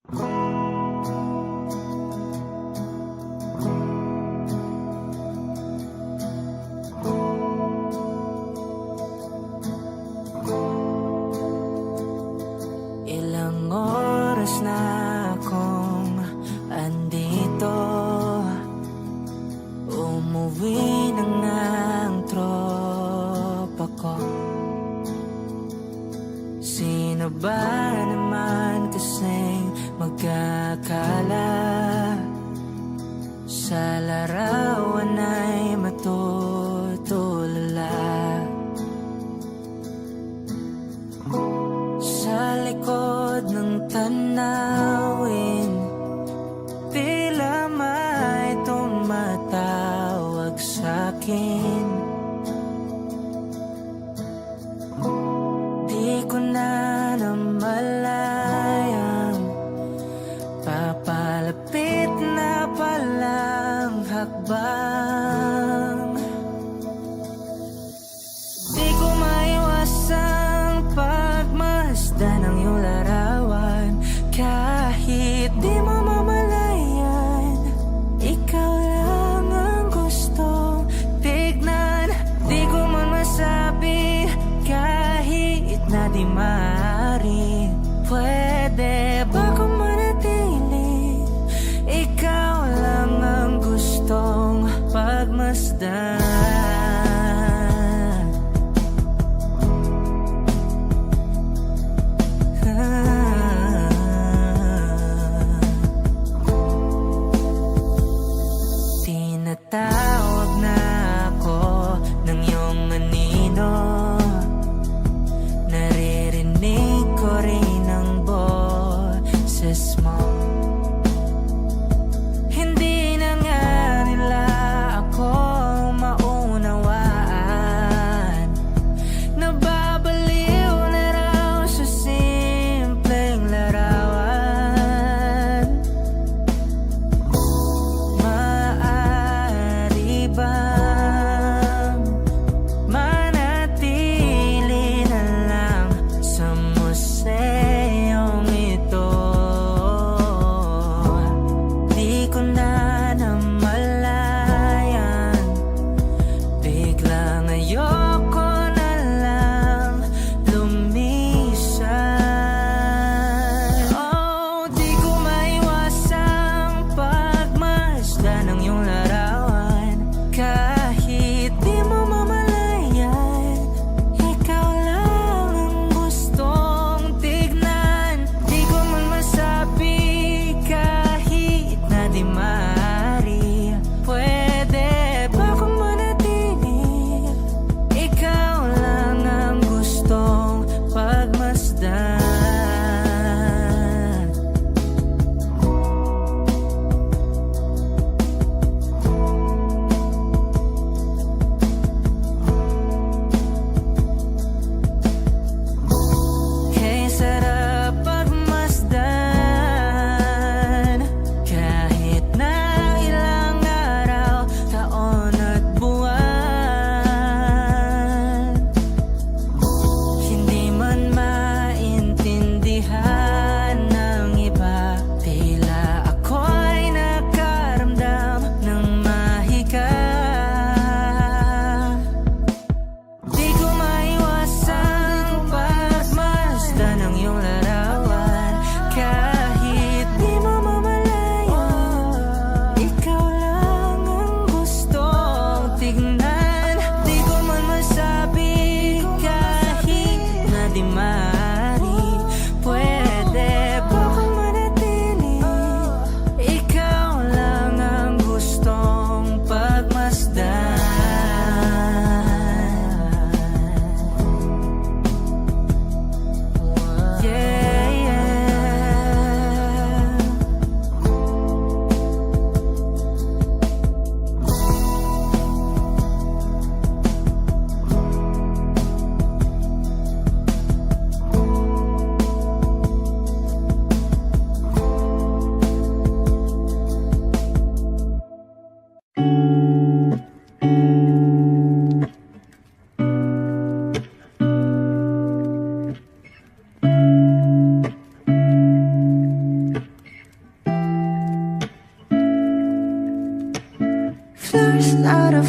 Ilang oras na akong andito, umuwi na nga ang tropa ko. Sino ba naman kasing magkakala sa larawan ay matutulala? Sa likod ng tanaw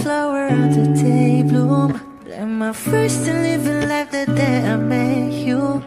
flower of the day bloom. Like my first and living life the day I met you.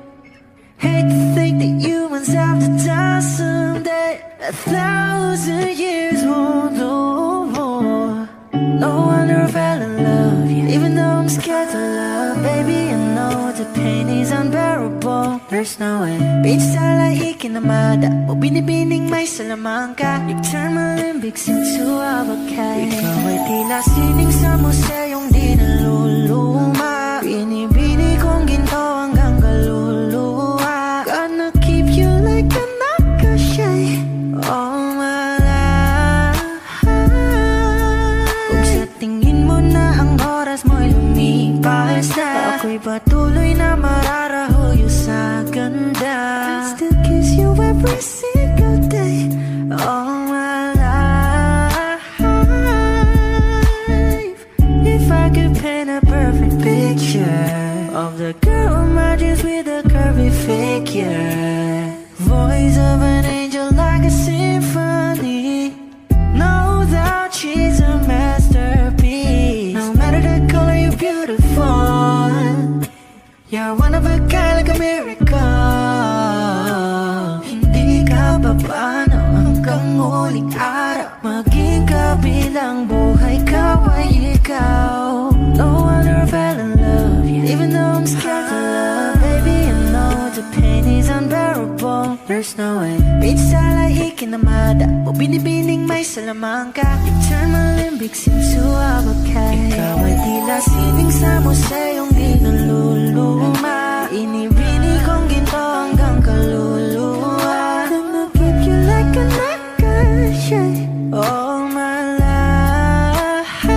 Hate to think that humans have the time someday. 1,000 years won't know more. No wonder I fell in love, yeah. Even though I'm scared to love, baby, I know the pain is unbearable. There's no way. Beach starlight ikinamada, o binibining may salamangka. You turn my limbics into avocado. Ikaw ay tila sining sa museyong di naluluma. Binibini kong ginto hanggang kaluluwa. Gonna keep you like a nakashay all my life. Kung sa tingin mo na ang oras mo'y lumipas na, ako'y patuloy na mararahuyo sa ganda. I still kiss you every single day all my life. If I could paint a perfect picture of the girl on my dreams with a curvy figure, voice of an angel like a symphony. No doubt she's a masterpiece. No matter the color, you're beautiful. You're one of a kind, like a miracle. Hindi ka papaano hanggang huling araw. Maging kabilang buhay ka ay ikaw. No wonder I fell in love, yeah. Even though I'm scared to love, baby, I know the pain is unbearable. There's no way. Beach starlight ikinamada, o binibining may salamangka. You turn my limbics into avocado. Ikaw ay tila sining sa museyong di naluluma. Inibini kong ginto hanggang kaluluwa. Gonna keep you like a nakashay all my life.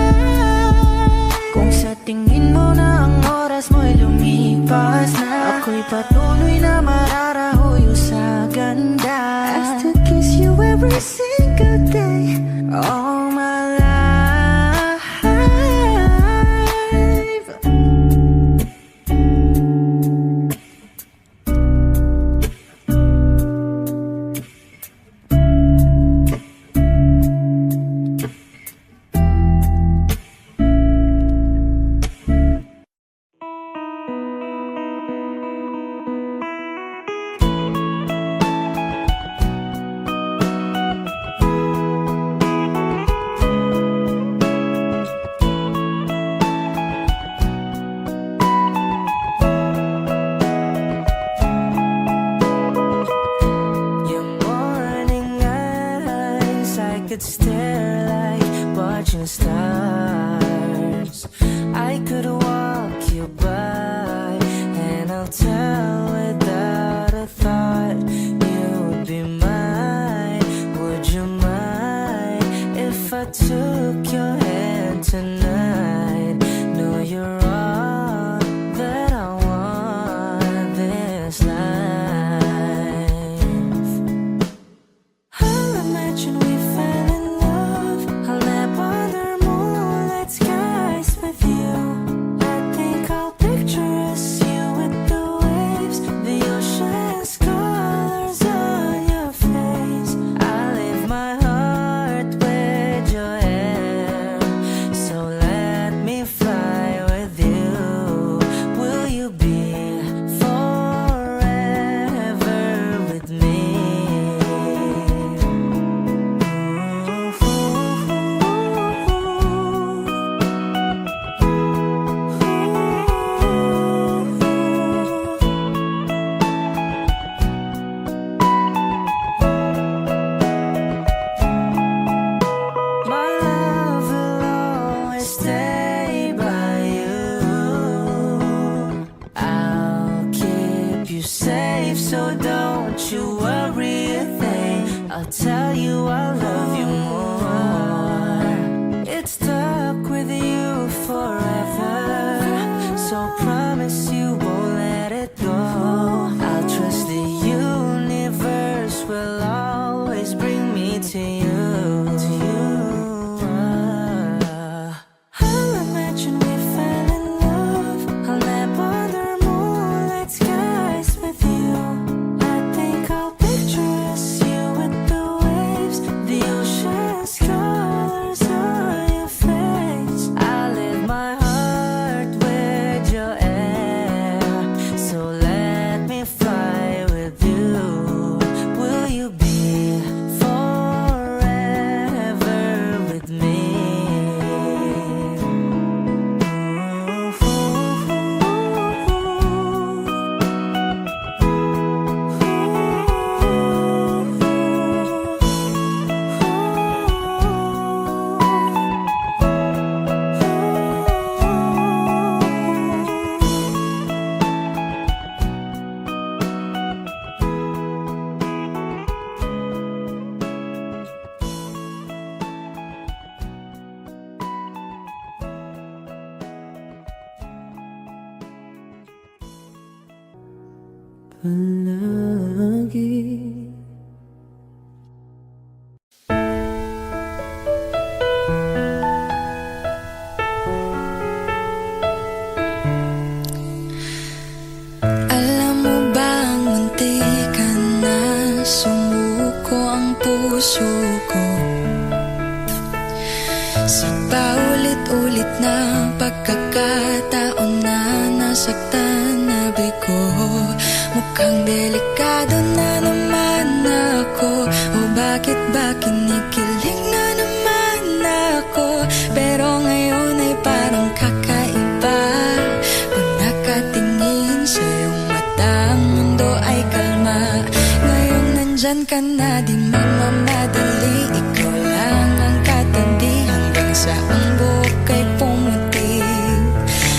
Kung sa tingin mo na ang oras mo'y lumipas na, ako'y patuloy na mararahuyo sa ganda. I still kiss you every single day all my life. Could stare like watching stars. I could walk you by, and I'll tell without a thought you would be mine. Would you mind if I took your hand tonight? No, you're all that I want this life. I'll imagine we fell in love. I'll nap under moonlit skies with you. I think I'll picture us, you with the waves, the ocean's colors on your face. I leave my heart with your hair, so let me fly with you. Will you be forever with me? My love will always stay by you. I'll keep you safe, so don't you worry a thing. I'll tell you I love you more. It's stuck with you forever, so promise you won't let it go. I'll trust the universe will always bring me to you. I'll imagine we fell in love. I'll nap under moonlit skies with you. I think I'll picture us, you with the waves, palagi. Alam mo bang muntikan na sumuko ang puso ko sa paulit-ulit na pagkakataon na nasaktan na bigo. Mukhang delikado na naman ako, o bakit ba kinikilig na naman ako? Pero ngayon ay parang kakaiba pag nakatingin sa iyong mata, ang mundo ay kalma. Ngayong nandyan ka na, di magmamadali, ikaw lang ang katabi hanggang sa ang buhok ay pumutik.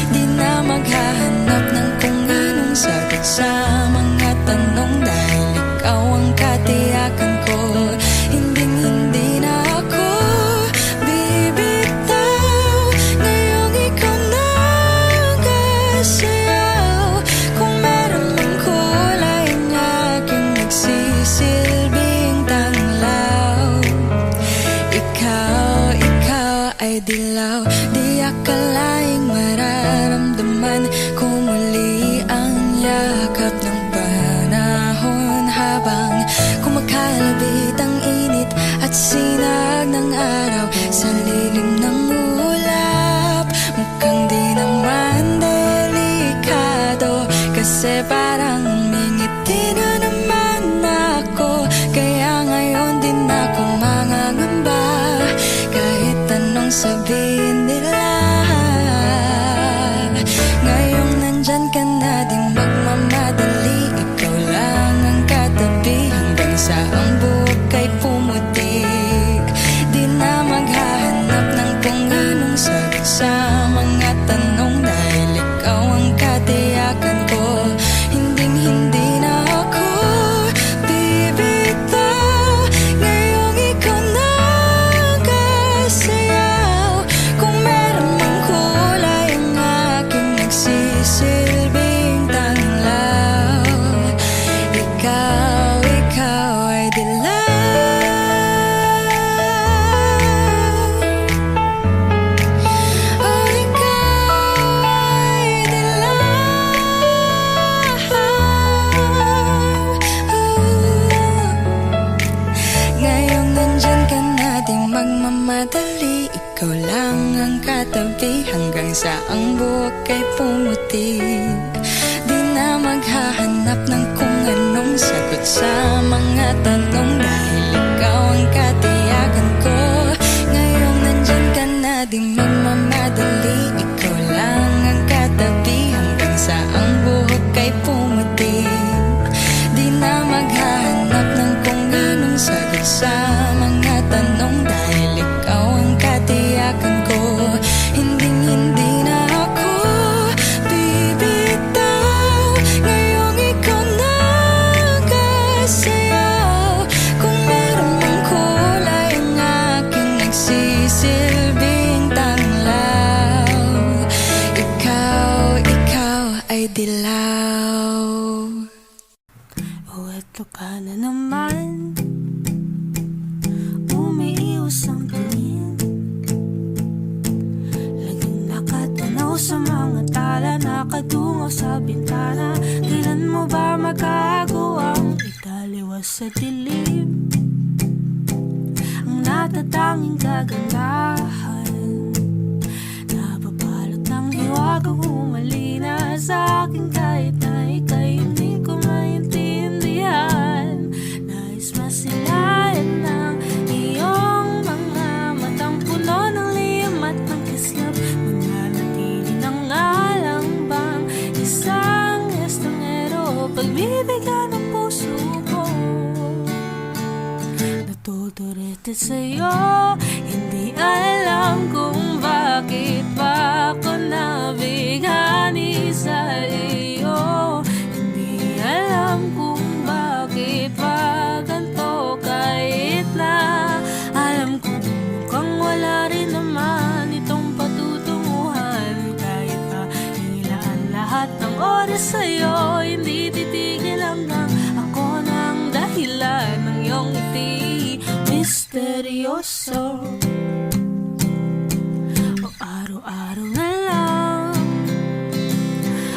Di na maghahanap ng kung anong sagot sa mga tanong, dahil ikaw ang katiyakan ko. Hindi na ako bibitaw, ngayong ikaw na ang kasayaw. Kung meron mang kulay ang aking nagsisilbing tanglaw, ikaw ay dilaw. Di akalaing mararamdaman ko muli ang yakap ng panahon, habang kumakalabit ang init at sinag ng araw sa lilim ng ulap. Mukhang di naman delikado, kasi parang umingiti na naman ako. Kaya ngayon din ako mangangamba, kahit anong sabihin nila. Ngayong nandyan ka na, di magmamadali, ikaw lang ang katabi hanggang sa ang buhok ay pumutik. Di na maghahanap ng kung anong sagot sa mga tanong, dahil ikaw ang katiyakan ko. Hindi na ako bibitaw, ngayong ikaw na ang kasayaw. Kung meron mang kulay ang aking nagsisilbing tanglaw, ikaw ay dilaw. Oh, ikaw ay dilaw. Ngayong nandyan ka na, di magmamadali, ikaw lang ang katabi hanggang sa ang buhok ay pumutik. Di na maghahanap ng kung anong sagot sa mga tanong, dahil ikaw ang katiyakan ko. Ngayong nandyan ka na, di magmamadali, ikaw lang ang katabi hanggang sa ang buhok ay pumutik. Di na maghahanap ng kung anong sagot sa mga tanong, dahil ikaw ang katiyakan ko. Hindi na ako bibitaw, ngayong ikaw na ang kasayaw. Kung meron mang kulay ang aking nagsisilbing tanglaw, ikaw ay dilaw. O eto ka na naman, umiiwas ang tingin, laging nakatanaw sa mga tala, nakadungaw sa bintana. Kailan mo ba magagawang italiwas sa dilim ang natatanging kagandahan? Nababalot ng hiwaga, humalina sa akin kahit na ika'y hindi ko maintindihan. Nais masilayan ng iyong mga matang puno ng lihim at ng kislap. Mananatili ng alang bang isang estranghero, pagbibigyan ng puso ko. Natuturete sa'yo, hindi alam kung bakit ba ako nabighani sa iyo. Hindi alam kung bakit ba ganito, kahit na alam ko mukhang wala rin naman itong patutunguhan. Kahit pa ilaan lahat ng oras sa'yo, hindi titigil ang misteryoso. O araw-araw na lang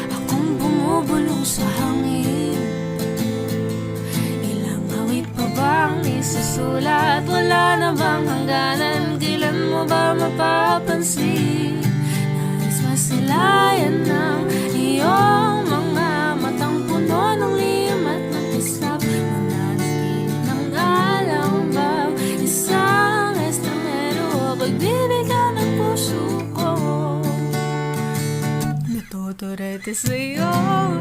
akong bumubulong sa hangin. Ilang awit pa bang isusulat? Wala na bang hangganan? Kailan mo ba mapapansin? Nais masilayan ng iyong mga matang puno ng lihim at mag-isap. Mananatili ng alam bang isang estranghero? Pagbibigyan ng puso ko, natuturete sa'yo.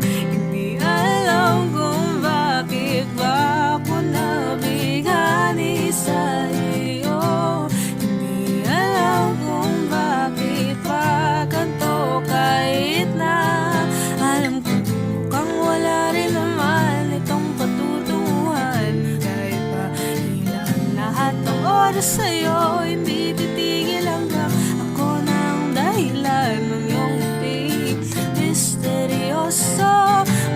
Hindi alam kung bakit ba ako nabighani sa iyo. Hindi alam kung bakit ba ganito, kahit na alam ko mukhang wala rin naman itong patutunguhan. Kahit pa ilan lahat ng oras sa'yo, hindi titigil hanggang ako na ang dahilan ng iyong ngiti. Misteryoso,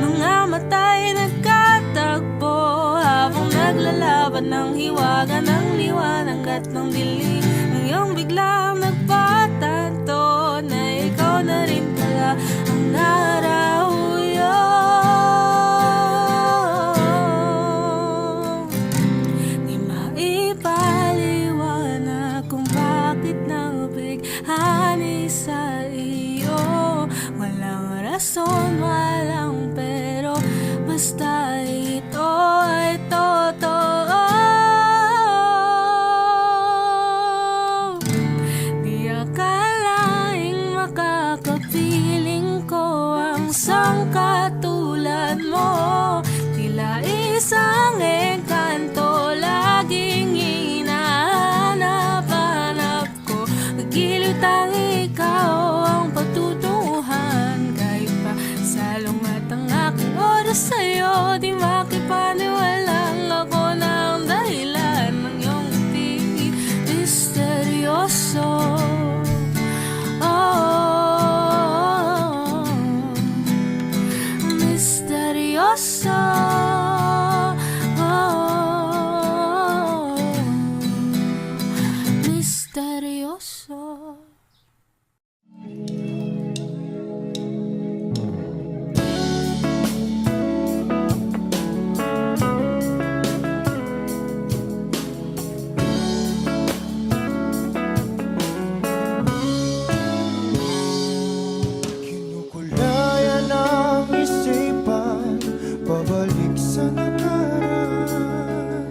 mga mata'y nagkatagpo habang naglalaban ng hiwaga ng liwanag at ng dilim. Ngayong biglang nagpatanto na ikaw na rin pala ang narahuyo. Di maipaliwanag kung bakit nabighani sa iyo. Walang rason, walang pero, basta ito ay totoo. Di akalaing makakapiling ko ang sangkatulad mo. Tila isang engkanto, laging hinahanap-hanap ko. Giliw tang ikaw ang patutunguhan. Kahit pa salong at ang aking oras sa'yo, di makipaniwalang ako na ang dahilan ng iyong ngiti. Misteryoso, oh, misteryoso, oh, misteryoso. Kinukulayan ang isipan, pabalik sa nakaraan.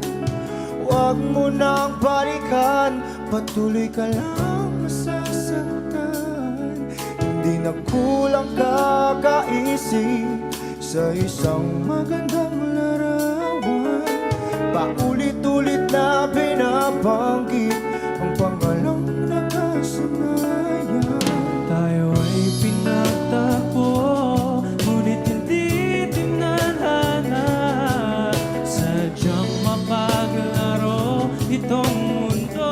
Huwag mo nang balikan, patuloy ka lang masasaktan. Hindi na kulang kakaisip sa isang magandang larawan. Paulit-ulit na binabanggit ang pangalang nakasanayan. Tayo ay pinagtagpo, ngunit hindi tinadhana. Sadyang mapaglaro itong mundo.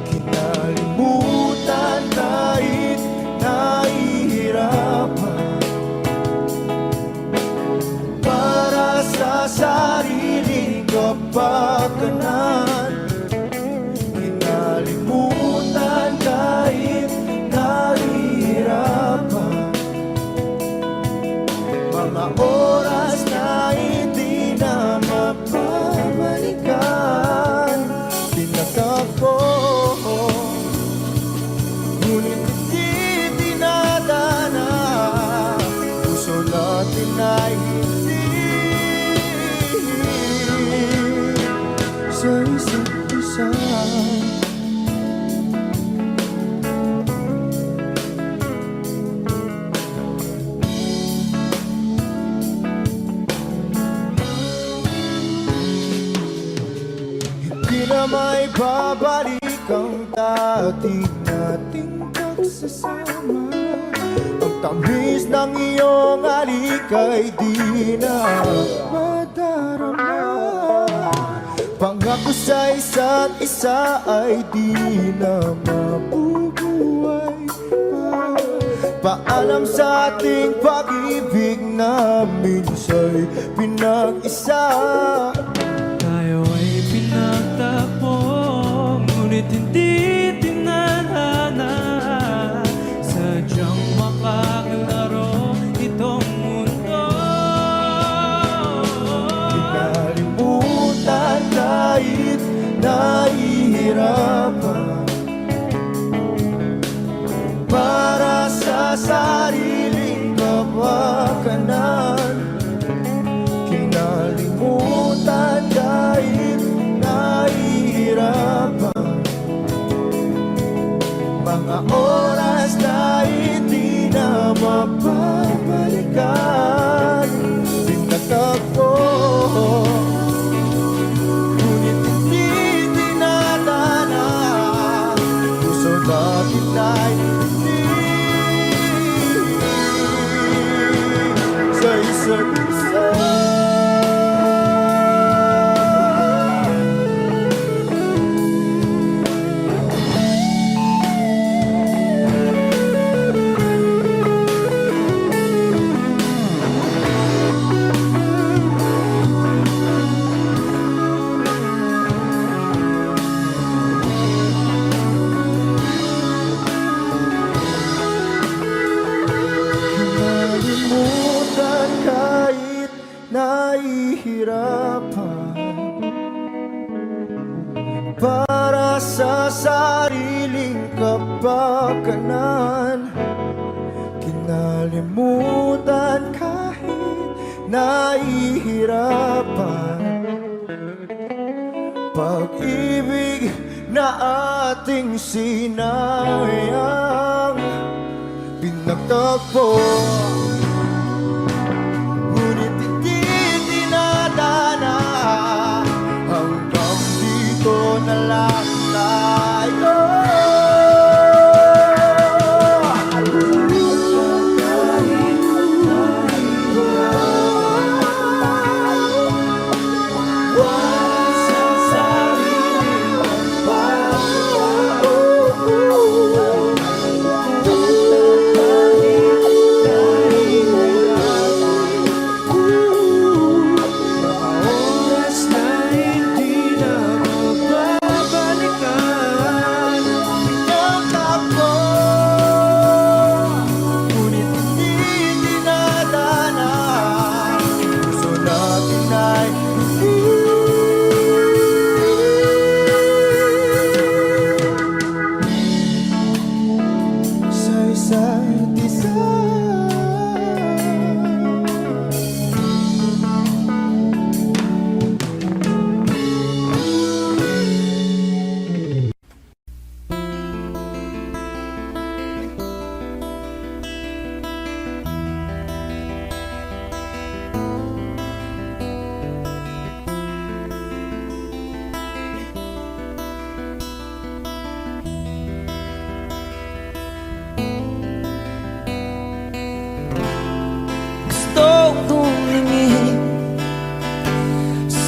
Kinalimutan kahit nahihirapan, para sa sariling kapakanan. Kinalimutan kahit nahihirapan, mga oras na hindi na mapabalikan. Tinatako, ngunit hindi dinadana. Puso natin ay hindi sa isa't isa. Hindi na may babalik ang dati nating pagsasama. Ang tamis ng iyong halik ay di na madarama. Pangako sa isa't isa ay di na mabubuhay pa. Paalam sa ating pag-ibig na minsa'y pinag-isa. Tayo ay nahihirapan para sa sariling kapakanan. Kinalimutan kahit nahihirapan, mga oras na hindi na mapapalikan. Pinagtagpo, ngunit hindi dinadana. Puso natin ay hindi sa isa't isa. Kinalimutan kahit nahihirapan para sa sariling kapakanan. Kinalimutan kahit nahihirapan, pag-ibig na ating sinayang. Pinagtagpo, ngunit hindi dinadana. Hanggang dito na lang tayo.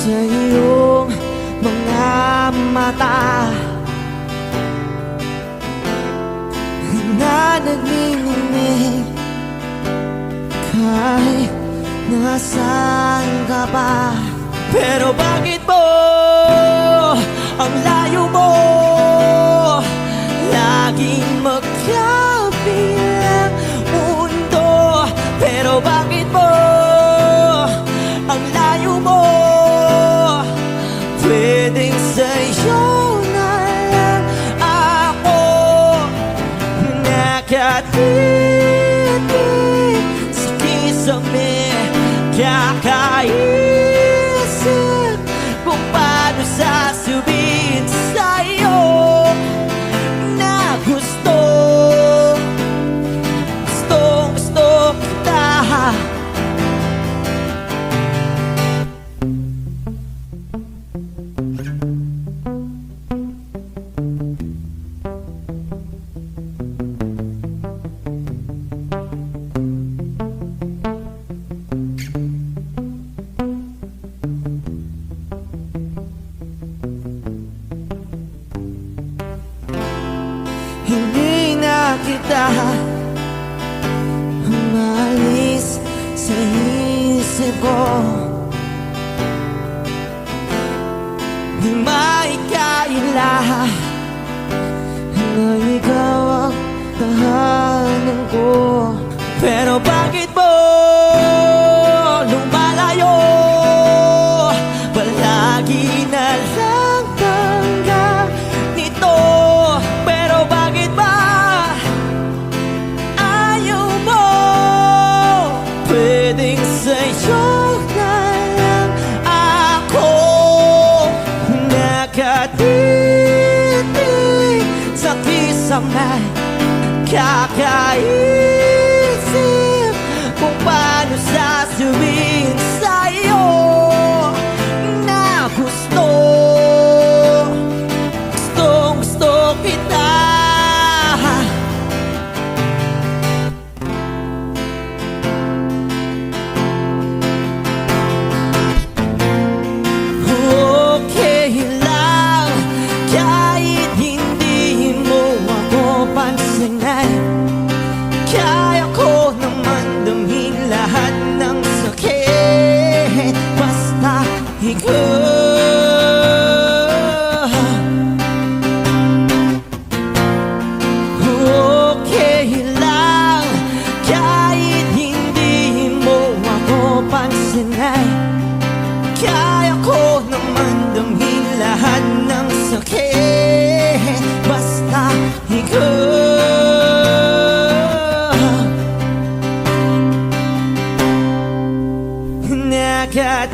Sa iyong mga mata na nagniningning, kahit nasaan ka pa. Pero bakit mo ang layo mo laging magkabilang mundo? Pero bakit mo ang layo mo? Pwedeng sa'yo na lang ako nakatitig sa kisame, kakaisip kung paano sasabihin sa'yo na gustong kita. Hindi na kita umalis sa isip ko. Di maikaila na ikaw ang tahanan ko. Pero bakit mo lumalayo? Palagi na lang lang ay kakaisip kung paano sasabihin sa'yo na gusto kita. Okay lang kahit hindi mo ako pansinin, kaya ko naman damhin lahat ng sakit basta ikaw. Okay lang kahit hindi mo ako pansinin, kaya ko naman damhin lahat ng sakit basta ikaw. Nakatipid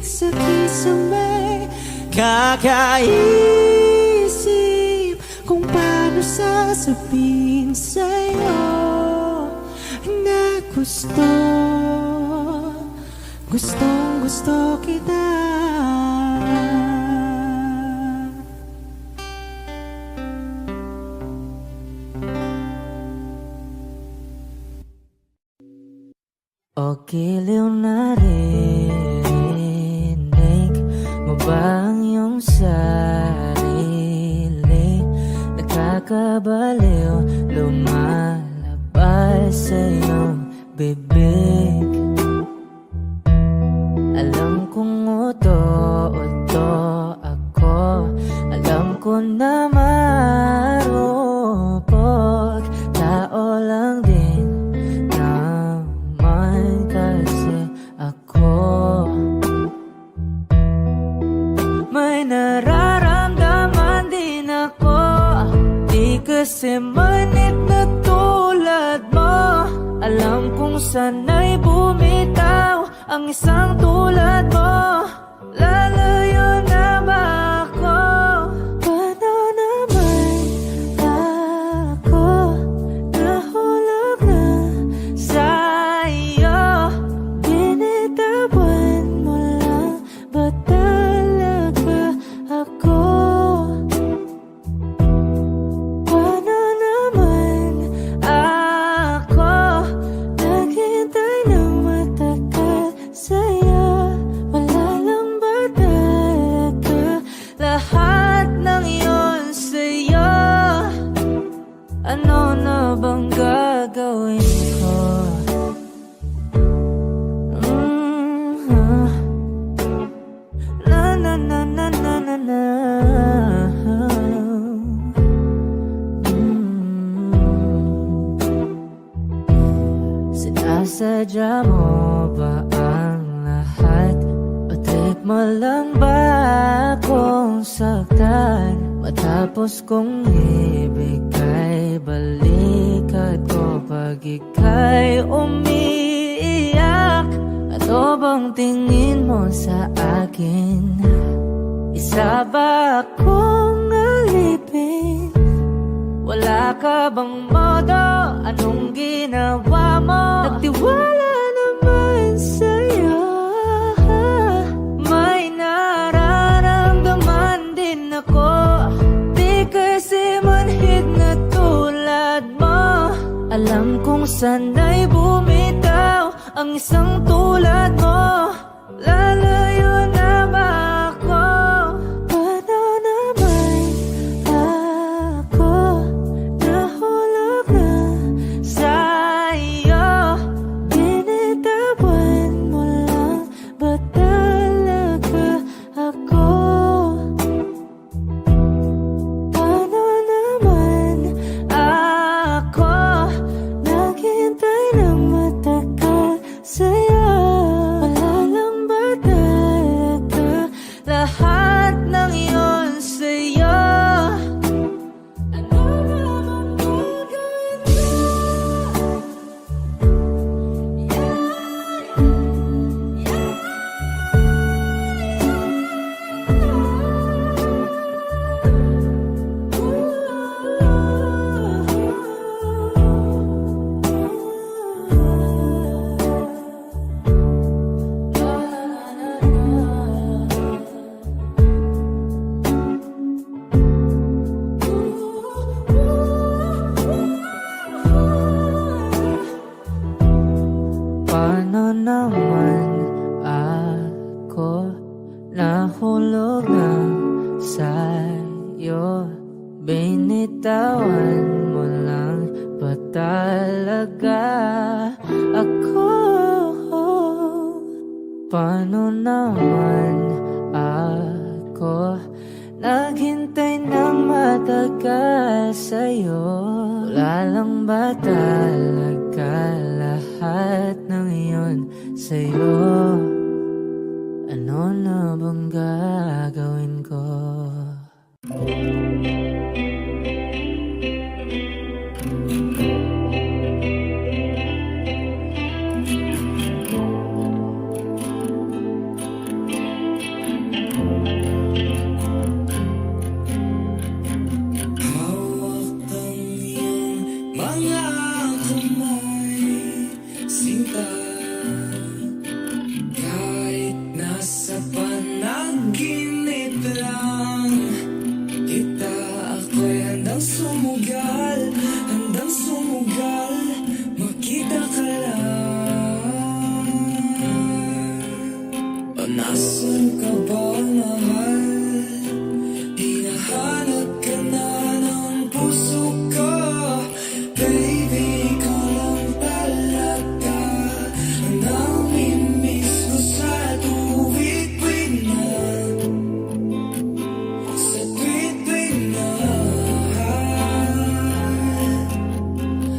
sa kisame, kakaisip kung paano sasabihin sa'yo na gustong kita. O giliw na rinig mo ba ang iyong sarili? Nakakabaliw, lumalabas sa iyong bibig. Alam kong uto-uto ako, alam ko na marupok, tao lang din naman kasi ako. May nararamdaman din ako, di kasi manit na tulad mo. Alam kong sana'y bumitaw ang isang tulad mo. Lalayo na ba ako? Paano naman ako nahulog na sa'yo? Binitawan mo lang ba talaga ako? Paano naman ako naghintay ng matagal sa'yo? Wala lang ba talaga lahat ng iyon sa'yo? Ano na bang gagawin ko? Na na na na na na na. Sinasadya mo ba ang lahat? O trip mo lang ba akong saktan? Matapos kong ibigay balikat ko pag ika'y umiiyak. Ano bang tingin mo sa akin? Isa ba akong alipin? Wala ka bang modo? Anong ginawa mo? Nagtiwala naman sa'yo. May nararamdaman din ako, di kasi manhid na tulad mo. Alam kong sana'y bumitaw ang isang tulad mo. Lalayo na ba ako? Paano naman ako nahulog na sa'yo? Binitawan mo lang nahulog na sa'yo. Binitawan mo lang ba talaga ako? Paano naman ako naghintay ng matagal sa'yo? Wala lang ba talaga lahat ng iyon sa'yo? Ano na bang gagawin ko? Mga kamay, sinta, kahit nasa panaginip lang kita, ako'y handang sumugal, makita ka lang. O nasan ka ba, mahal? Hinahanap ka na ng puso ko. Baby, ikaw lang talaga ang namimiss ko sa tuwid-tuwid na, sa tuwid-tuwid na.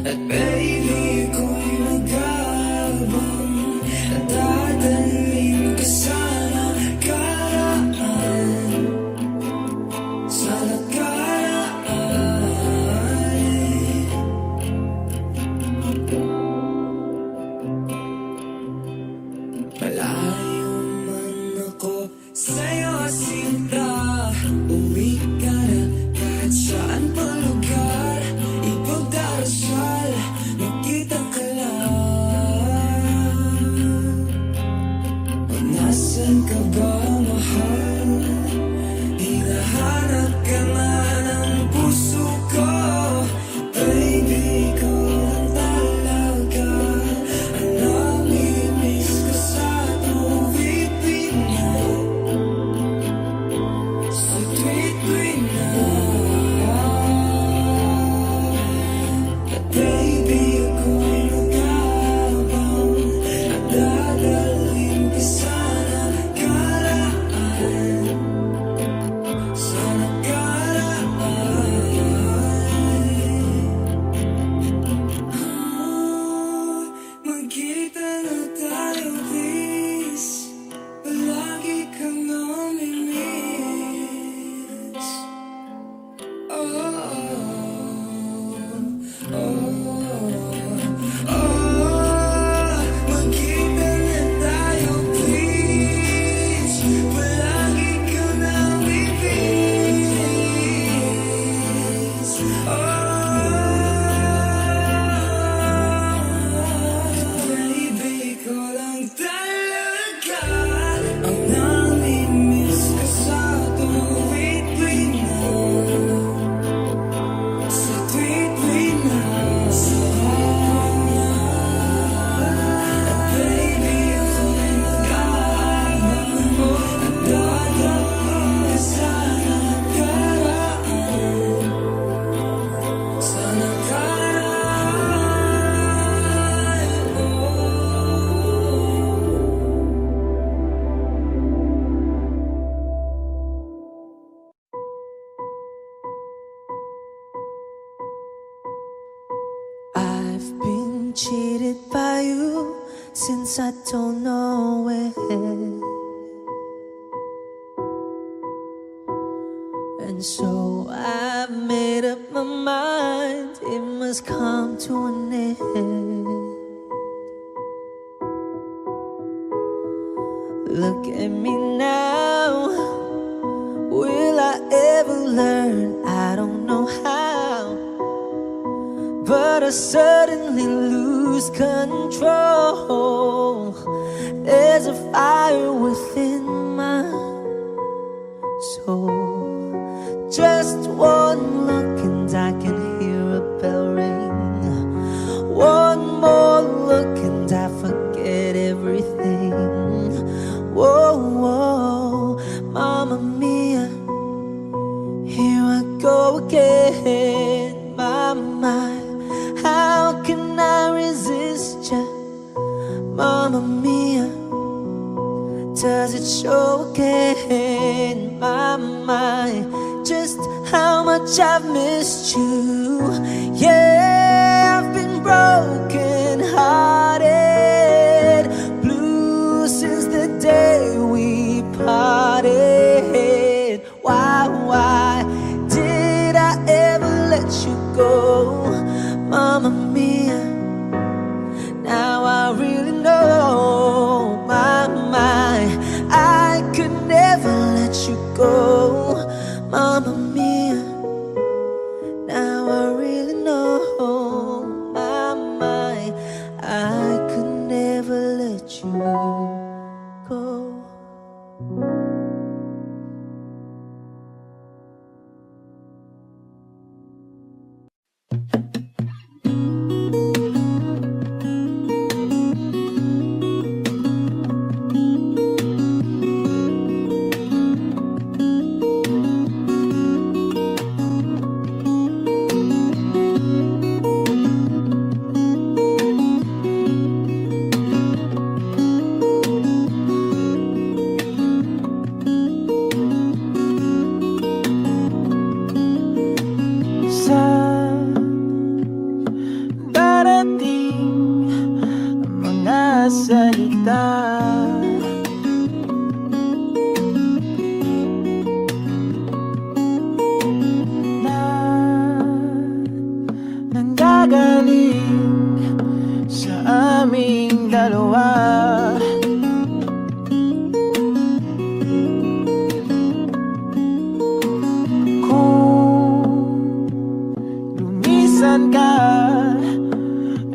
At baby, ako'y nag-aabang at dadalhin ka sa nakaraan, sa nakaraan. Malayo man ako sa'yo, sinta, uwi ka na kahit saan pa lugar. Ipagdarasal, makita ka lang. O nasan ka ba, mahal? Hinahanap ka na ng puso ko. Baby, ikaw lang talaga ang namimiss ko sa tuwid-tuwid na, sa tuwid-tuwid na. At baby, ako'y nag-aabang at dadalhin ka sa nakaraan, sa nakaraan. Magkita na tayo, please. Palagi kang namimiss. Oh, oh, oh. Magkita na tayo, please. Palagi kang namimiss. Baby, ko lang talaga ang namimiss ko sa tuwid-tuwid na, sa tuwid-tuwid na. At baby, ako'y nag-aabang at dadalhin ka sa nakaraan, sa nakaraan. I've been cheated by you since I don't know it. And so I've made up my mind, it must come to an end. Look at me now, will I ever learn? I don't know how, but I suddenly lose control. There's a fire within my soul. Just one look and I can hear a bell ring. One more look and I forget everything. Whoa, whoa. Mamma mia, here I go again. My mind, how can I resist ya? Mamma mia, does it show again? My mind, just how much I've missed you. Yeah, I've been broken hearted, blue since the day we parted. Why did I ever let you go? Mamma mia, now I really know. My mind, I could never let you go. Mamma mia, now I really know. My mind, I could never let you go. Salita na nanggagaling sa aming dalawa. Kung lumisan ka,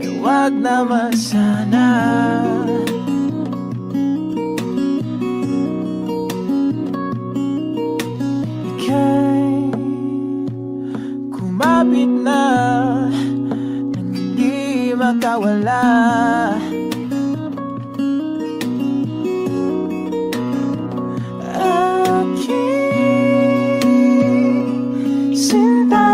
ay wag naman sana. Kumapit na nang hindi makawala. Aking sinta,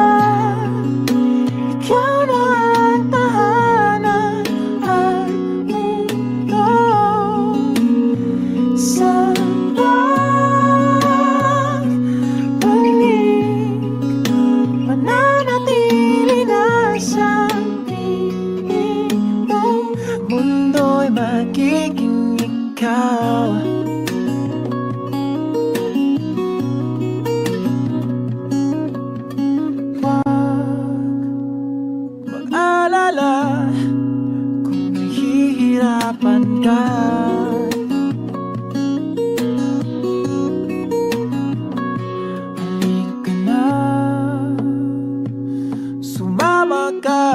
ikaw na ang tahanan at mundo. Sa mananatili na sa piling mo, mundo'y magiging ikaw. Huwag mag-alala kung nahihirapan ka. Sumama ka,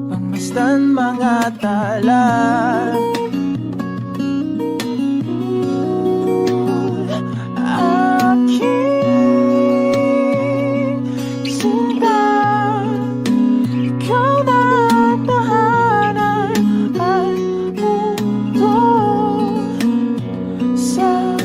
pangmasdan mga tala. Aking sinta, ikaw na ang tahanan at mundo. Sa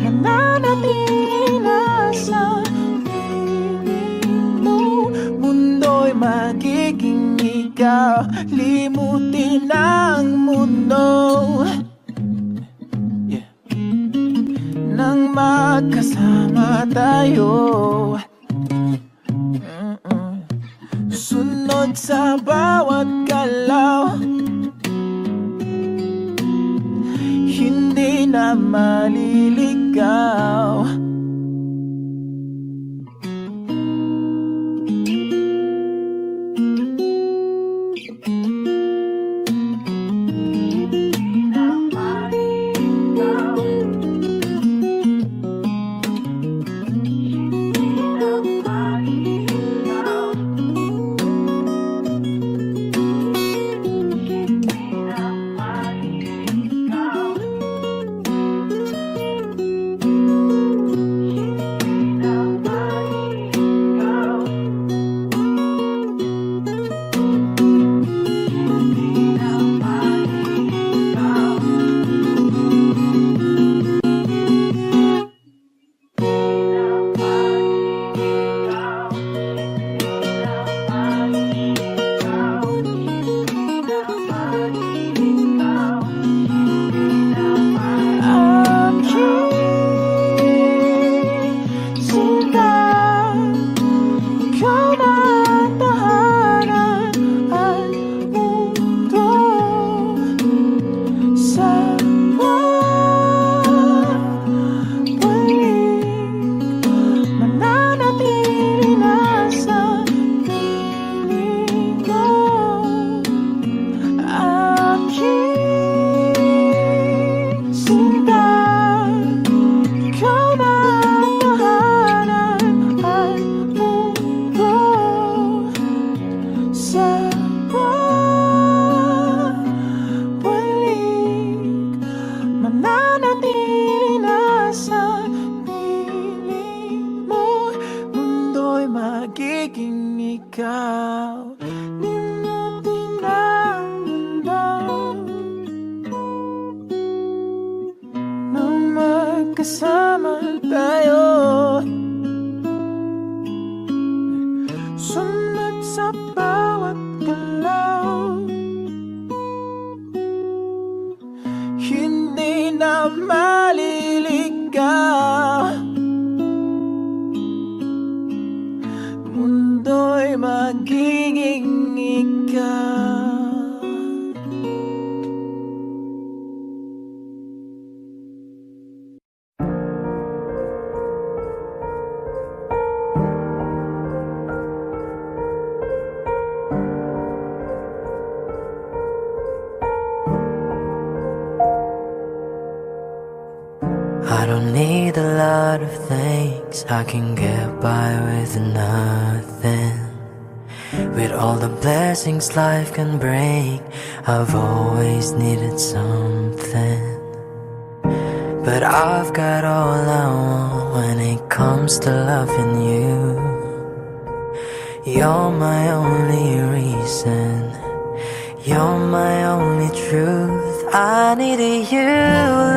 mananatili na sa piling mo, mundo'y magiging ikaw. Limutin ang mundo, yeah, nang magkasama tayo. Sunod sa bawat galaw, hindi na maliligaw. I don't need a lot of things, I can get by with nothing. With all the blessings life can bring, I've always needed something. But I've got all I want when it comes to loving you. You're my only reason, you're my only truth. I needed you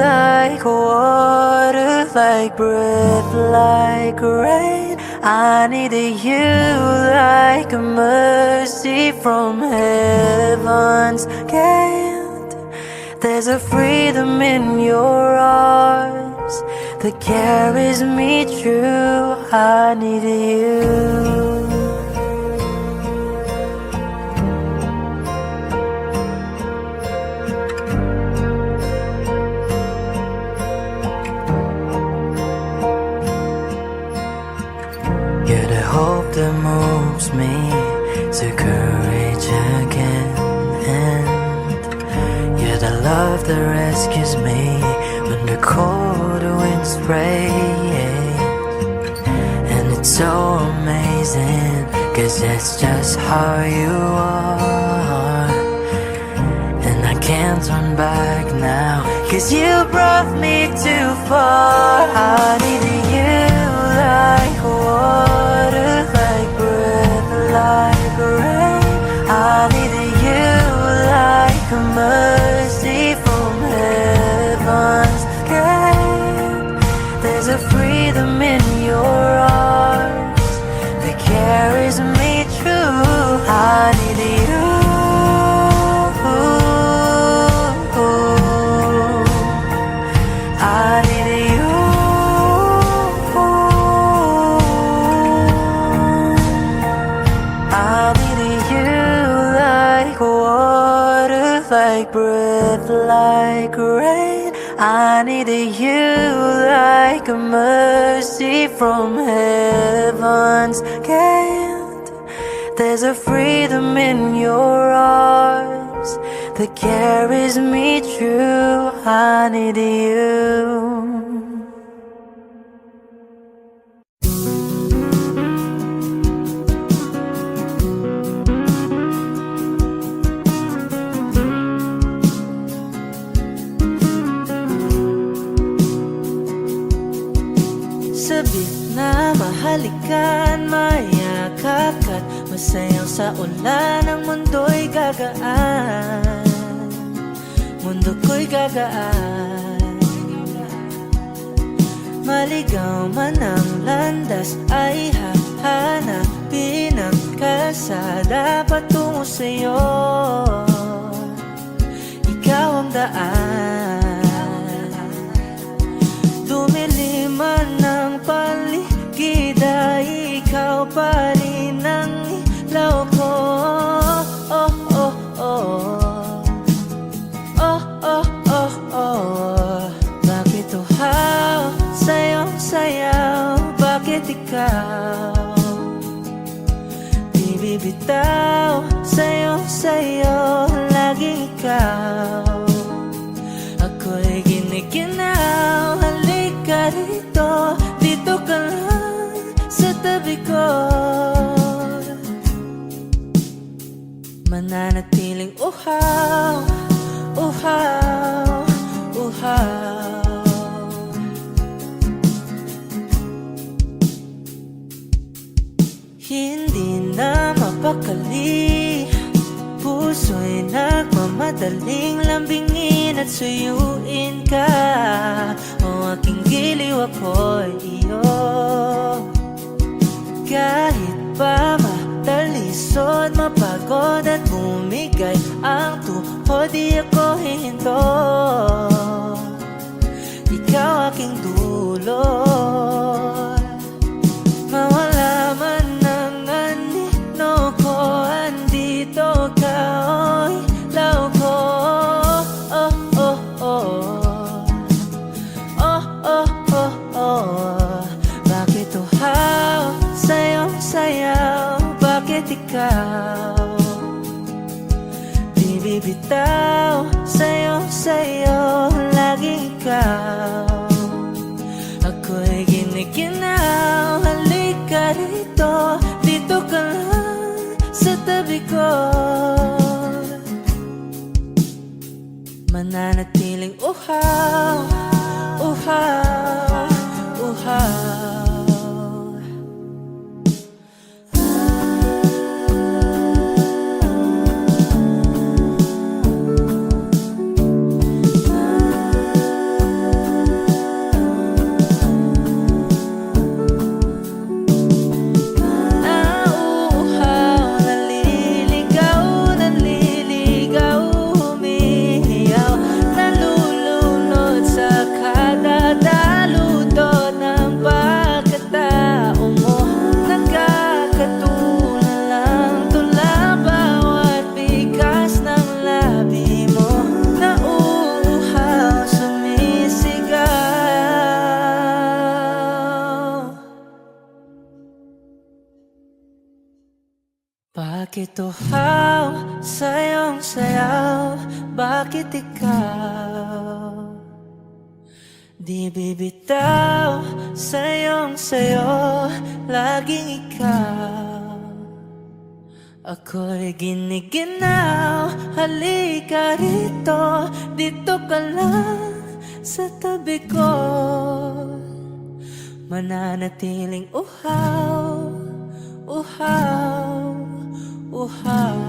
like water, like breath, like rain. I needed you like a mercy from heaven's gate. There's a freedom in your arms that carries me through. I needed you. You're the hope that moves me to courage again, and you're the love that rescues me when the cold winds spray. And it's so amazing, 'cause that's just how you are. And I can't turn back now, 'cause you brought me too far. I needed you like water, like breath, like rain. I needed you like a mercy from heaven's gate. There's a freedom in your arms that carries me through. I needed you. I needed you. I needed you like water, like breath, like rain. I needed you like a mercy from heaven's gate. There's a freedom in your arms that carries me through. I needed you. Sabik na mahalikan, mayakap ka't masayang sa ulan. Ang mundo'y gagaan, mundo ko'y gagaan. Maligaw man ang landas, ay hahanapin ang kalsada patungo sa'yo. Ikaw ang daan, dumilim man ang paligid, ay ikaw pa rin ang ilaw ko. Oh, oh, oh. Oh, oh, oh, oh. Bakit uhaw sa'yong sayaw? Bakit ikaw di bibitaw? Sa'yong sayo, laging ikaw. Ako'y ginikinaw, halika rito, dito ka lang sa tabi ko. Mananatiling uhaw, uhaw, uhaw. Hindi na mapakali, puso'y nagmamadaling lambingin at suyuin ka. O aking giliw, ako'y iyo. Kahit pa matalisod, mapagod at bumigay ang tuhod, di ako hihinto. Ikaw aking dulot, mawala man ang anino ko, andito ka, oy, law ko. Oh, oh, oh. Oh, oh, oh, oh. Bakit uhaw sa'yong sayaw? Bakit ikaw di bibitaw? Sa'yong sayo, laging ikaw. tabi ko, mananatiling uhaw, uhaw, uhaw. Bakit uhaw sa iyong sayaw? Bakit ikaw di bibitaw sa iyong sayo? Laging ikaw, ako'y giniginaw. Halika rito, dito ka lang sa tabi ko, mananatiling uhaw, uhaw, uhaw.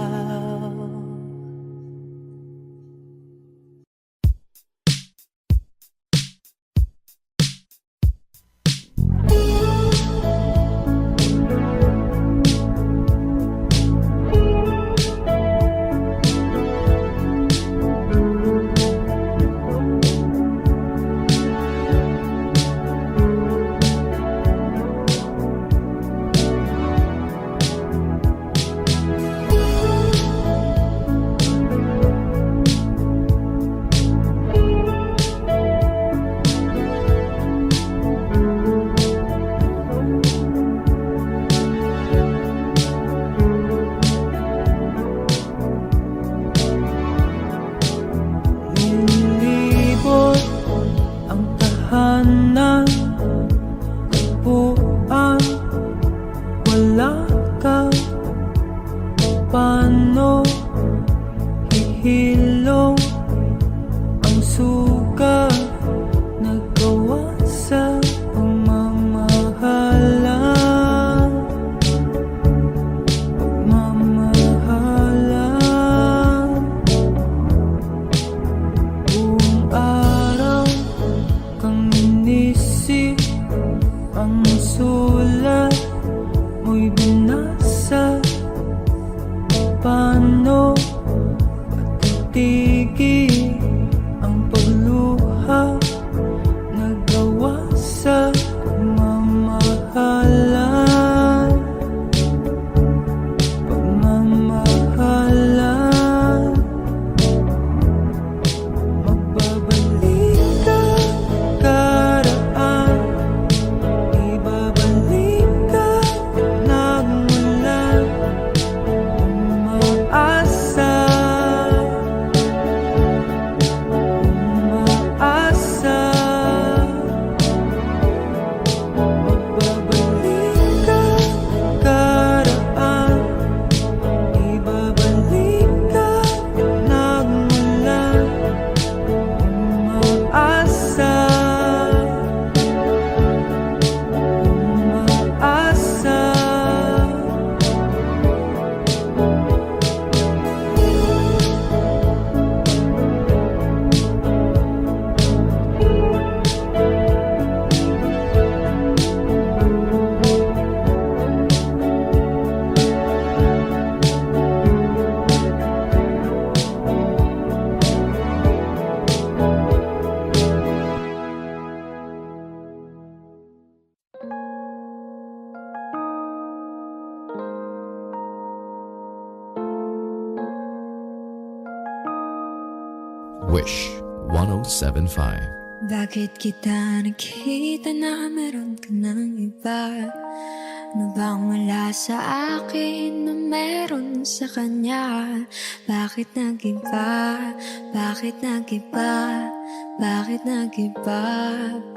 Wish 1075. Bakit kita nakita na meron ka ng iba? Ano bang wala sa akin na meron sa kanya? Bakit nag-iba? Bakit nag-iba? Bakit nag-iba?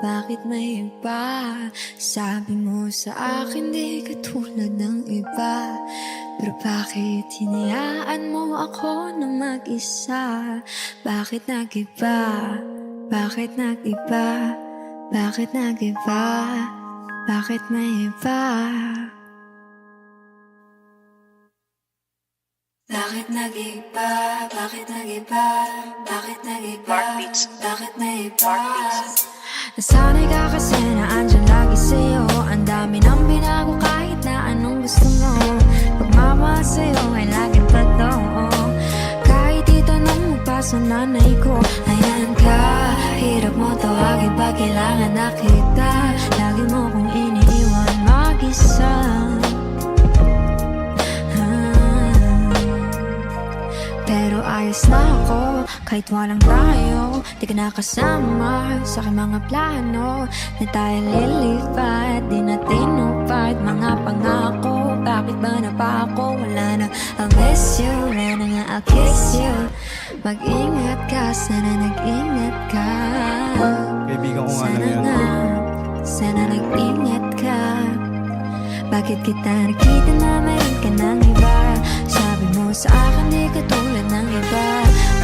Bakit may iba? Sabi mo sa akin di ka tulad ng iba. Pero bakit hinayaan mo ako na mag-isa? Bakit nag-iba? Bakit nag-iba? Bakit nag-iba? Bakit may iba? Bakit nag-iba? Bakit nag-iba? Bakit nag-iba? Bakit may iba? Nasanay ka kasi na andyan lagi sa'yo. Ang dami nang binago kahit na anong gusto mo. Pagmamahal sa'yo ay laging totoo. Kahit itanong mo pa sa nanay ko, ayan ka, hirap mo tawagin pag kailangan na kita. Lagi mo kong iniiwan mag-isa. Pero ayos na ako, kahit walang tayo. Di ka nakasama sa aking mga plano. Na tayo lilipat, di natin upad mga pangako. Bakit ba na pa ako? Wala na, I'll miss you. Wala na nga, I'll kiss you. Mag-ingat ka, sana nag-ingat ka. Kaibigan ko nga lang Sana yan. nga, sana nag-ingat ka. Bakit kita nakita na meron ka ng iba? Sabi mo sa akin di ka tulad ng iba.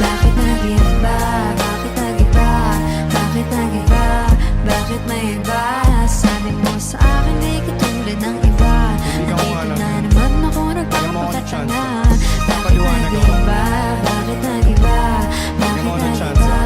Bakit nag-iba? Bakit nag-iba? Bakit nag-iba? Bakit may iba? Sabi mo sa akin di ka tulad ng iba. Nandito na naman ako nagpapakatanga. Bakit nag-iba? Bakit nag-iba? Bakit nag-iba?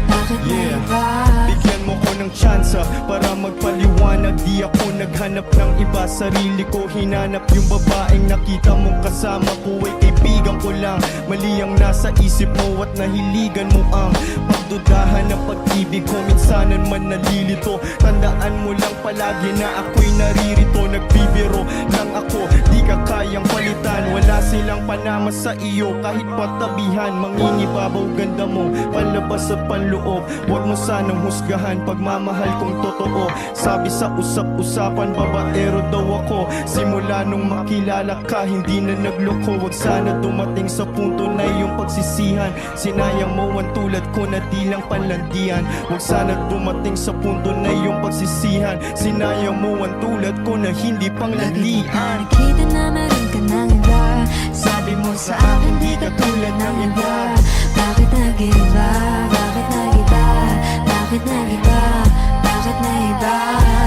Bakit may iba? Bigyan mo ko ng tsansa para magpaliwanag. Di ako naghanap ng iba, sarili ko hinanap. Yung babaeng nakita mong kasama ko ay kaibigan ko lang. Mali ang nasa isip mo at nahiligan mo ang pagdudahan ng pag-ibig ko. Minsanan man nalilito, tandaan mo lang palagi na ako'y naririto. Nagbibiro lang ako, di ka kayang palitan. Wala silang panama sa iyo kahit patabihan. Mangingibabaw ganda mo, palabas at panloob. Huwag mo sanang husgahan pagmamahal kong totoo. Sabi sa usap-usapan, babaero daw ako. Simula nung makilala ka, hindi na nagloko. Huwag sana dumating sa punto na iyong pagsisihan. Sinayang mo ang tulad ko na di lang panlandian. Huwag sana dumating sa punto na iyong pagsisihan. Sinayang mo ang tulad ko na hindi panglandian. Nakita na meron ka ng iba. Sabi mo sa akin di ka tulad ng iba. Bakit nag-iba? Bakit nag-iba? Bakit nag-iba? Bakit nag-iba?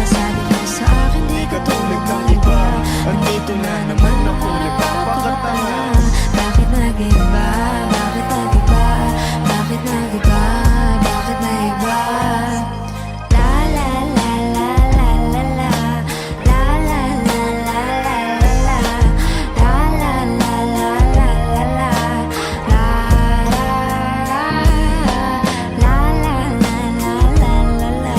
Sabi mo sa akin di ka tulad ng iba. Andito na naman ako nagpapakatanga. Bakit nag-iba? Bakit nag-iba? Bakit nag-iba? Bakit nag-iba? La la la la la la la. La la la la la la la. La la la la la la la. La la la la la la la la la.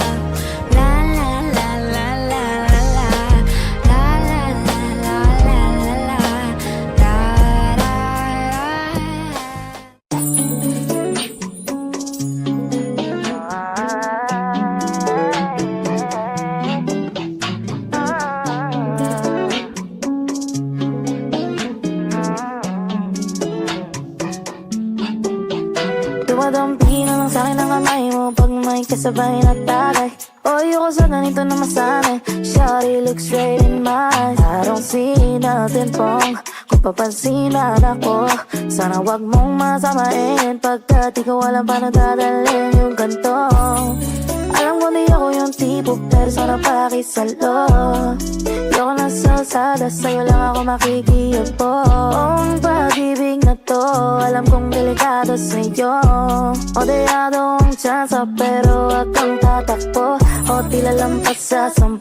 La la la la la la la. La la la la la la la. Dumadampi na lang sa'kin ang kamay mo pag may kasabay na tagay. O ayoko sa ganito na masanay. Shawty looks straight in my eyes. I don't see nothing wrong kung papansin man ako. Sana wag mong masamain pagkat ikaw alam paano dadalhin yung ganito. Alam ko di ako yung tipo pero sana pakisalo. Ayoko na sa usada, sa'yo lang ako makikiupo. Ang pag-ibig na to, alam kong delikado sa'yo. Odeyado ang tsansa pero wag kang tatakbo. O tila lampas sa 10.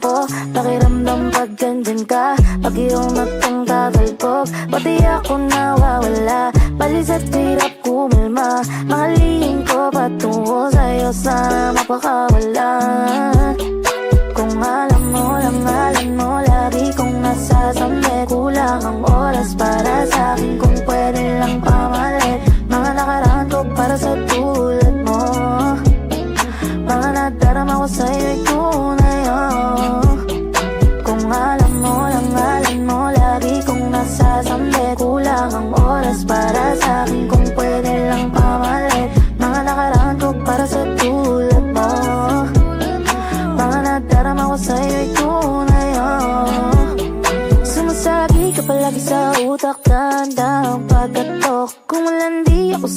Pakiramdam pag ganyan ka, pag iyong natong tatalbog. Pati ako nawawala, balis at hirap kumalma. Mahalin ko patungo sa'yo, sana mapakawala. Kung alam mo lang, alam mo lagi kong nasasamit. Kulang ang oras para sa'kin kung pwede lang pamalit. Mga nakaraan ko para sa tulad mo. Mga nadarama ko sa'yo'y tunay, oh. Kung alam mo lang, alam mo lagi kong nasasamit. Kulang ang oras para sa'kin kung pwede lang pamalit. Mga nakaraan ko para sa tulad mo. Mga nadarama ko sa'yo'y tunay, oh. Sumasagi ka palagi sa utak.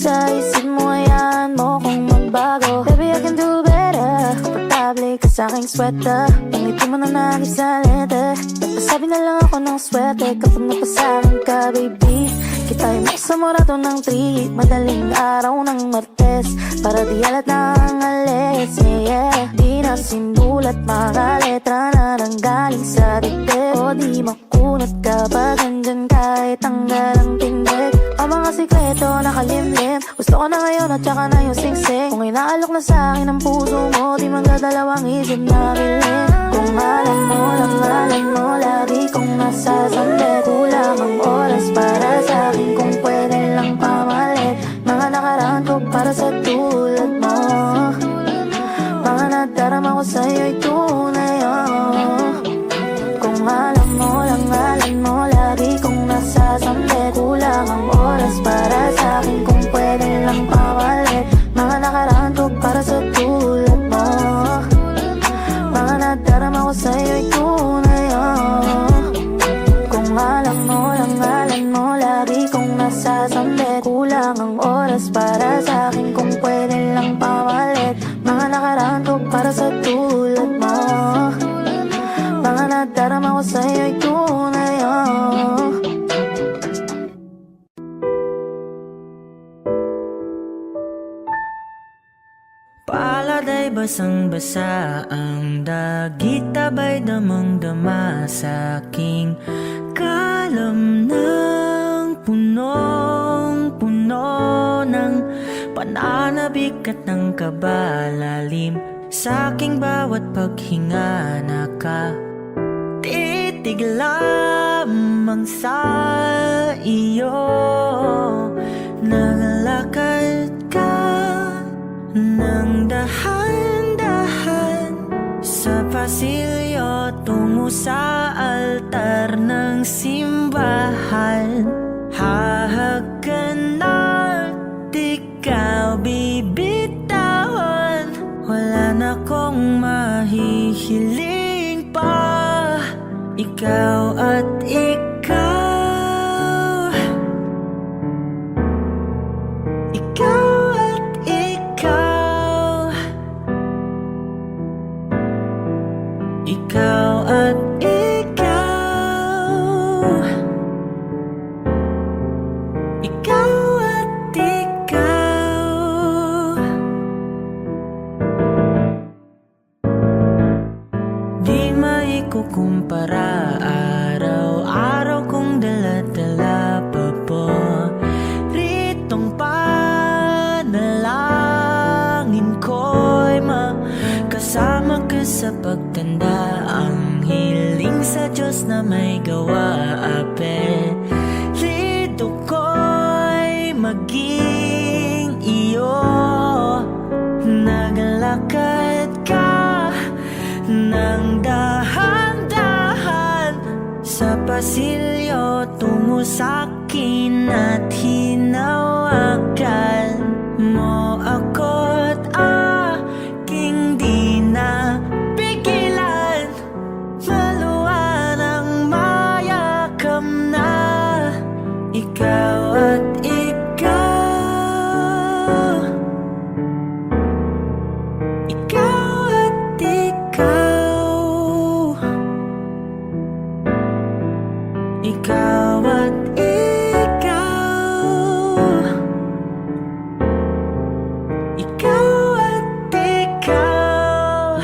sa isip mo, hayaan mo kung magbago. Baby, I can do better. Komportable ka sa aking sweater. Pangiti mo na naging sa letter. Nagpasabi na lang ako ng swerte kapag napasakin ka, baby. Kita'y masamurato ng treat. Madaling araw ng Martes para di alat na ang alis. Yeah, di na sinulat mga letra na nanggaling sa dibdib. O di makunat kapag andyan kahit tanggal ang tindig. Ang mga sikreto nakalimlim. Gusto ko na ngayon at saka na yung sing-sing. Kung inaalok na sa akin ang puso mo, di magdadalawang isip na kilim. Kung alam mo lang, alam mo, lagi kong nasasambit. Kulang ang oras para sa akin kung pwede lang pamalit. Mga nakaraan ko para sa tulad mo. Mga nadarama ko sa'yo'y tunay, oh. Kung alam mo lang, alam mo, lagi kong nasasambit. Kulang ang oras para sa akin kung pwede lang pamalit. Mga nakaraan ko para sa tulad mo. Mga nadarama ko sa'yo'y tunay, oh. Kung alam mo lang, alam mo, lagi kong nasasambit. Kulang ang oras para sa akin kung pwede lang pamalit. Mga nakaraan ko para sa tulad mo. Mga nadarama ko sa'yo'y tunay, oh. Palad ay basang-basa, ang dagit abay damang-dama sa aking kalam ng punong-puno ng pananabik at ng kabalalim. Sa aking bawat paghinga nakatitig lamang sa iyo. Naglakad ka nang dahan-dahan sa pasilyo tungo sa altar ng simbahan. Hahagan at ikaw bibitawan. Wala na kong mahihiling pa. Ikaw at ikaw. Ikaw at ikaw. Ikaw at ikaw. Ikaw at ikaw. Di maikukumpara, araw-araw kong dala-dala pa po ritong panalangin ko'y makasama ka sa pagtanda. Ang hiling sa Diyos na may gawa, apelido ko'y maging iyo. Naglakad ka nang dahan-dahan sa pasilyo tungo sa'kin at hinawakan mo ako't aking di na pigilan. Maluwan ang mayakam na ikaw at ikaw. Ikaw at ikaw. Ikaw at ikaw. Ikaw at ikaw.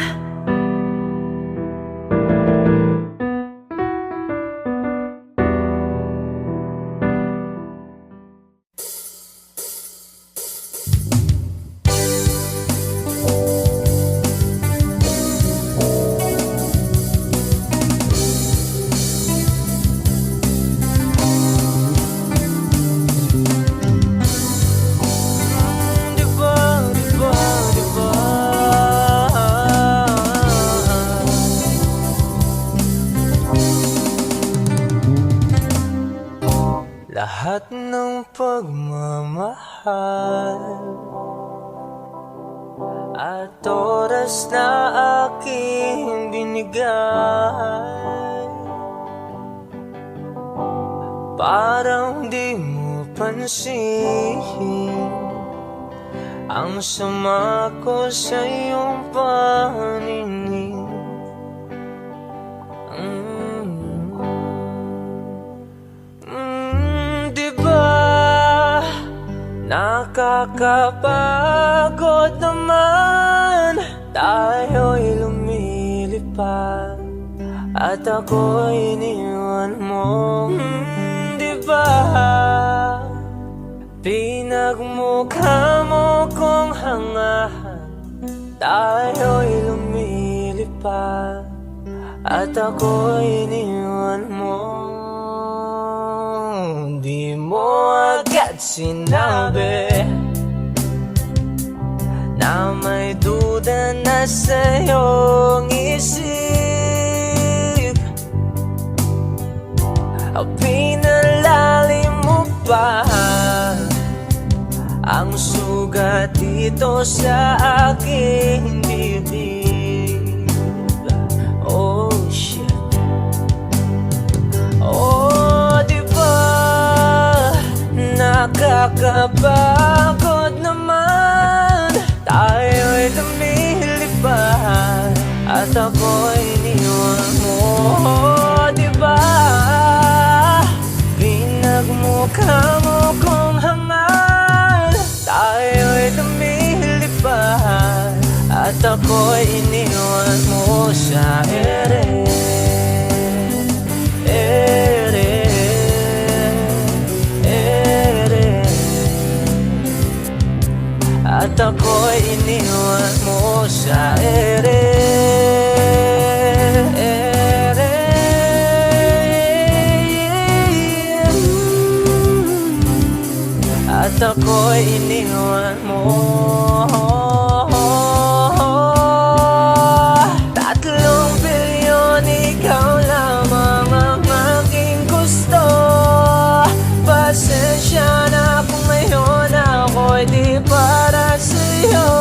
Lahat ng pagmamahal at oras na aking binigay, parang di mo pansin. ang sama ko sa iyong paninig. Diba nakakapagod naman, tayo'y lumilipad at ako'y iniwan mo. Diba pinagmukha mo kong hangahan, tayo'y lumilipad at ako'y iniwan mo. Di mo agad sinabi na may duda na sa iyong isip. Pinalalim mo pa ang sugat dito sa aking bibig. Oh shit. Oh, di ba nakakapagod naman, tayo'y lumilipad at ako'y iniwan mo. Di ba pinagmukha mo kong hangal, tayo'y lumilipad at ako'y iniwan mo sa ere. At ako'y iniwan mo sa ere. At ako'y iniwan mo. 3 bilyon, ikaw lamang ang aking gusto. Pasensya na kung ngayon ako'y di para sa'yo.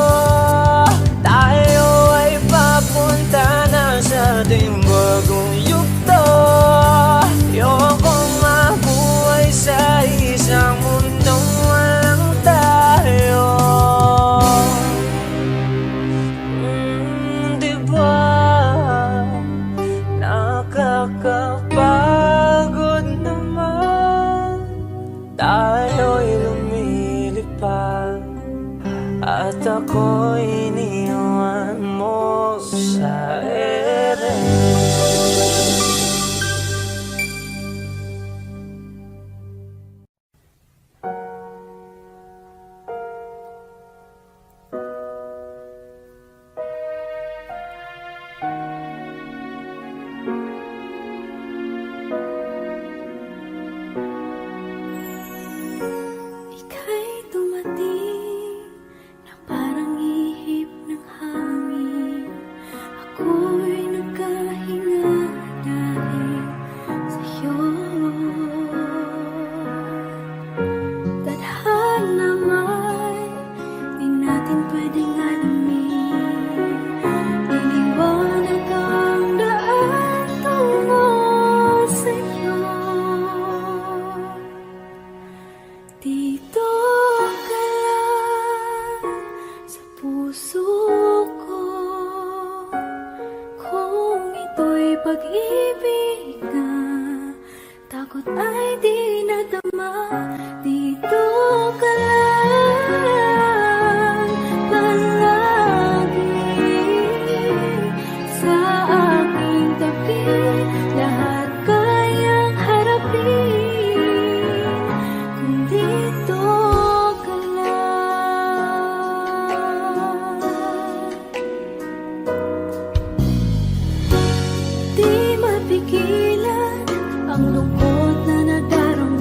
Tayo ay papunta na sa ating bagong yugto. Ayokong mabuhay sa isang mundong walang tayo. Diba nakakapagod naman, tayo'y lumilipad at ako'y iniwan mo sa ere. Ika'y dumating na parang ihip ng hangin. Ako'y nagkahinga dahil sa'yo. Tadhana man, di natin pwedeng alamin. Liliwanag ang daan tungo sa'yo. Dito ka lang sa puso ko, kung ito'y pag-ibig na takot ay di nadama. Dito ka lang palagi sa aking tabi, lahat kayang harapin kung dito ka lang. Di mapigilan ang lungkot na nadarama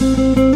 Wish